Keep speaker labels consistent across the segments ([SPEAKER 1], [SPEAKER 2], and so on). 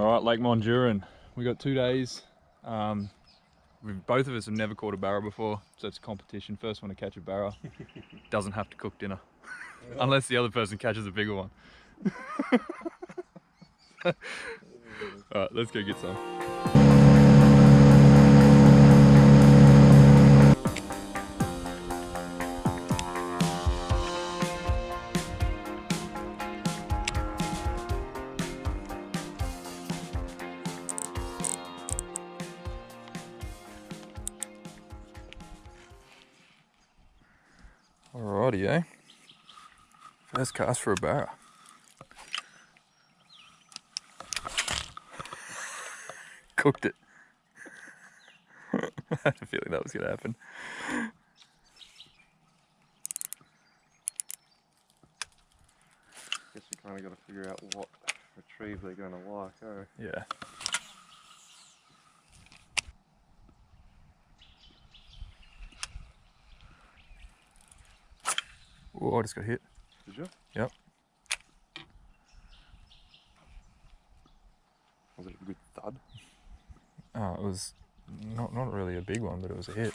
[SPEAKER 1] Alright, Lake Monduran. We got 2 days. Both of us have never caught a barra before, so it's a competition. First one to catch a barra doesn't have to cook dinner. Unless the other person catches a bigger one. Alright, let's go get some. Alrighty, eh? First cast for a barra. Cooked it. I had a feeling that was going to happen.
[SPEAKER 2] Guess you kind of got to figure out what retrieve they're going to like, eh?
[SPEAKER 1] Yeah. Oh, I just got hit.
[SPEAKER 2] Did you?
[SPEAKER 1] Yep.
[SPEAKER 2] Was it a good thud?
[SPEAKER 1] Oh, it was not really a big one, but it was a hit.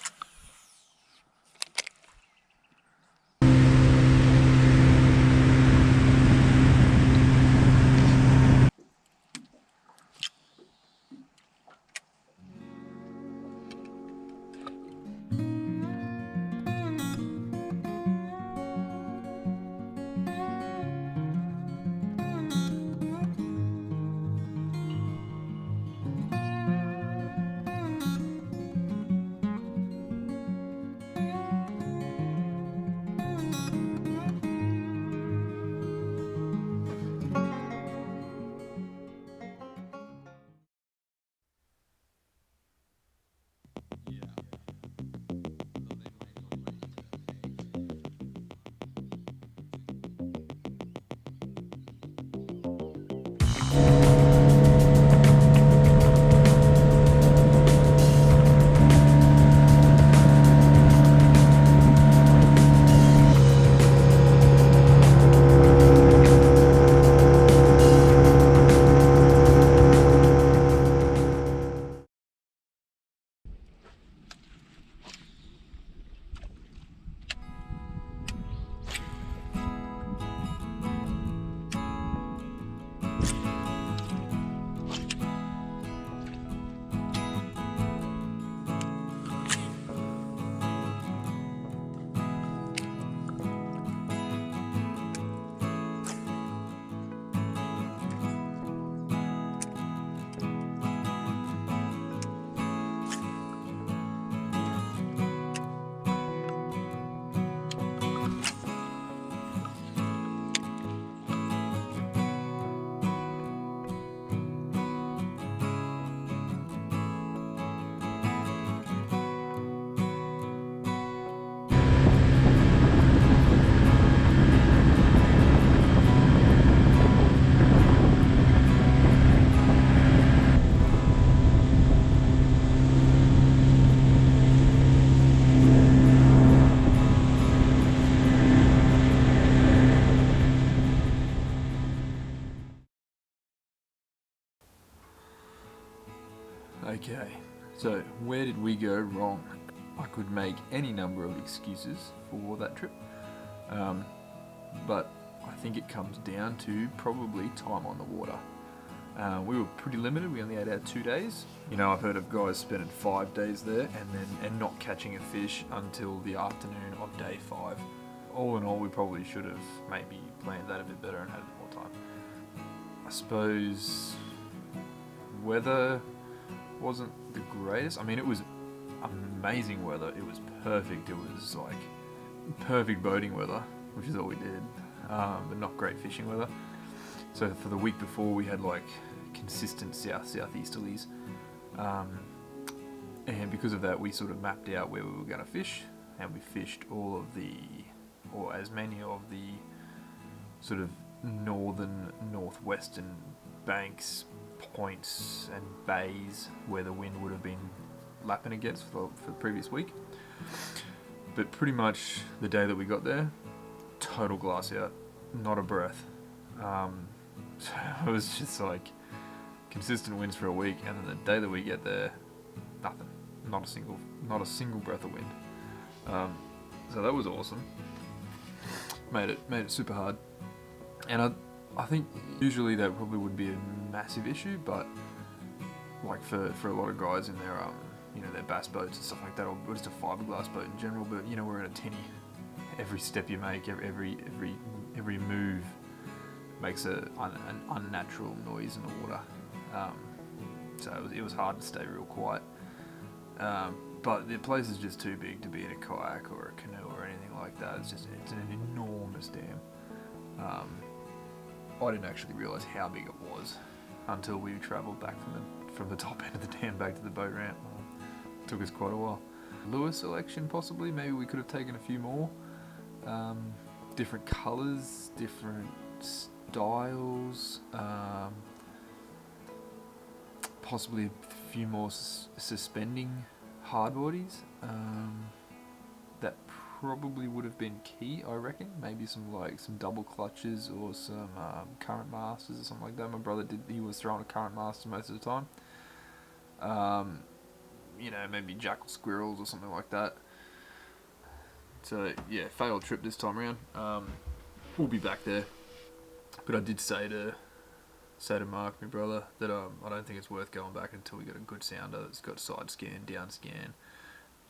[SPEAKER 1] Okay, so where did we go wrong? I could make any number of excuses for that trip, but I think it comes down to probably time on the water. We were pretty limited. We only had our 2 days. You know, I've heard of guys spending 5 days there and not catching a fish until the afternoon of day 5. All in all, we probably should have maybe planned that a bit better and had a bit more time. I suppose weather wasn't the greatest. I mean, it was amazing weather. It was perfect. It was like perfect boating weather, which is all we did, but not great fishing weather. So for the week before, we had like consistent southeasterlies, and because of that, we sort of mapped out where we were going to fish, and we fished all of the, or as many of the sort of northwestern banks, points and bays where the wind would have been lapping against for the previous week. But pretty much the day that we got there, total glass out, not a breath. So it was just like consistent winds for a week, and then the day that we get there, nothing. Not a single breath of wind. So that was awesome. Made it super hard. And I think usually that probably would be a massive issue, but like for a lot of guys in their their bass boats and stuff like that, or just a fiberglass boat in general. But we're in a tinny. Every step you make, every move makes an unnatural noise in the water. So it was hard to stay real quiet. But the place is just too big to be in a kayak or a canoe or anything like that. It's an enormous dam. I didn't actually realise how big it was until we travelled back from the top end of the dam back to the boat ramp. It took us quite a while. Lure selection possibly, maybe we could have taken a few more. Different colours, different styles, possibly a few more suspending hardboardies. That probably would have been key, I reckon. Maybe some double clutches or some current masters or something like that. My brother he was throwing a current master most of the time. Maybe jackal squirrels or something like that. So yeah, failed trip this time around. We'll be back there, but I did say to Mark, my brother, that I don't think it's worth going back until we get a good sounder that's got side scan, down scan,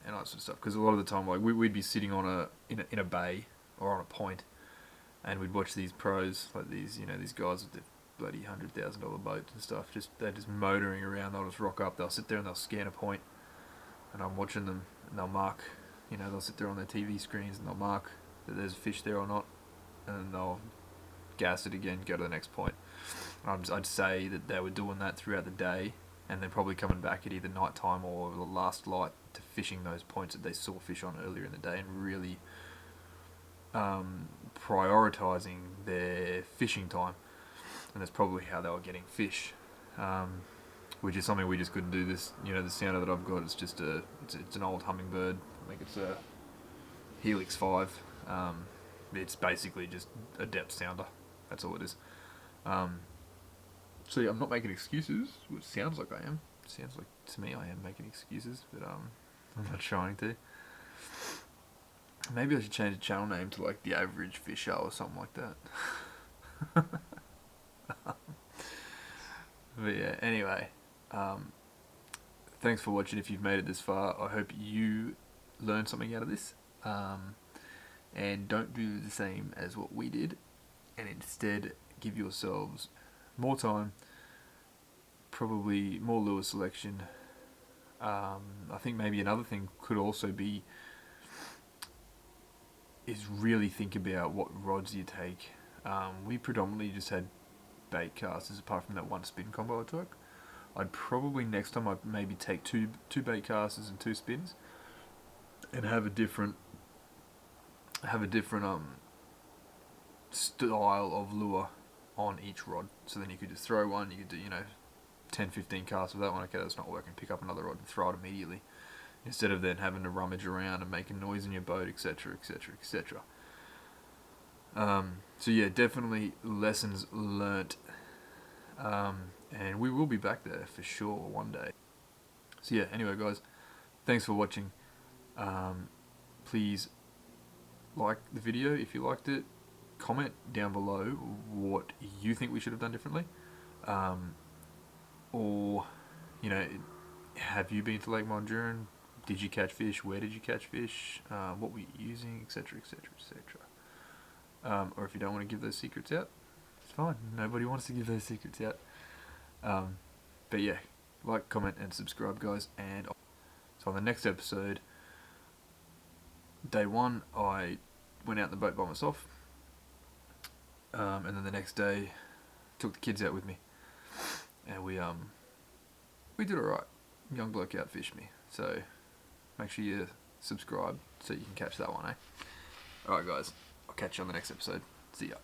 [SPEAKER 1] and all that sort of stuff. Because a lot of the time, we'd be sitting in a bay or on a point, and we'd watch these pros, like these guys with the bloody $100,000 boats and stuff. They're just motoring around. They'll just rock up. They'll sit there and they'll scan a point, and I'm watching them, and they'll mark. They'll sit there on their TV screens and they'll mark that there's a fish there or not, and then they'll gas it again, go to the next point. I'd say that they were doing that throughout the day, and then probably coming back at either night time or the last light to fishing those points that they saw fish on earlier in the day, and really prioritising their fishing time. And that's probably how they were getting fish, which is something we just couldn't do. This, the sounder that I've got, it's an old Hummingbird. I think it's a Helix 5. It's basically just a depth sounder. That's all it is. So yeah, I'm not making excuses, which sounds like I am. Sounds like to me I am making excuses, but I'm not trying to. Maybe I should change the channel name to like The Average Fisher or something like that. But yeah, anyway, thanks for watching. If you've made it this far, I hope you learned something out of this, and don't do the same as what we did, and instead give yourselves more time, probably more lure selection. I think maybe another thing could also be is really think about what rods you take. We predominantly just had bait casters apart from that one spin combo I took. I'd probably next time I'd maybe take two bait casters and 2 spins, and have a different style of lure on each rod. So then you could just throw one, you could do 10-15 casts with that one. Okay, that's not working, pick up another rod and throw it immediately, instead of then having to rummage around and making noise in your boat, etc, etc, etc. So yeah, definitely lessons learnt, and we will be back there for sure one day. So yeah, anyway guys, thanks for watching. Please like the video if you liked it. Comment down below what you think we should have done differently, or have you been to Lake Monduran? Did you catch fish? Where did you catch fish? What were you using, etc, etc, etc. Or if you don't want to give those secrets out, it's fine. Nobody wants to give those secrets out. But yeah, like, comment and subscribe guys, and so on the next episode, day 1 I went out in the boat by myself, and then the next day took the kids out with me, and we did alright. Young bloke outfished me, so make sure you subscribe so you can catch that one, eh? Alright guys, I'll catch you on the next episode. See ya.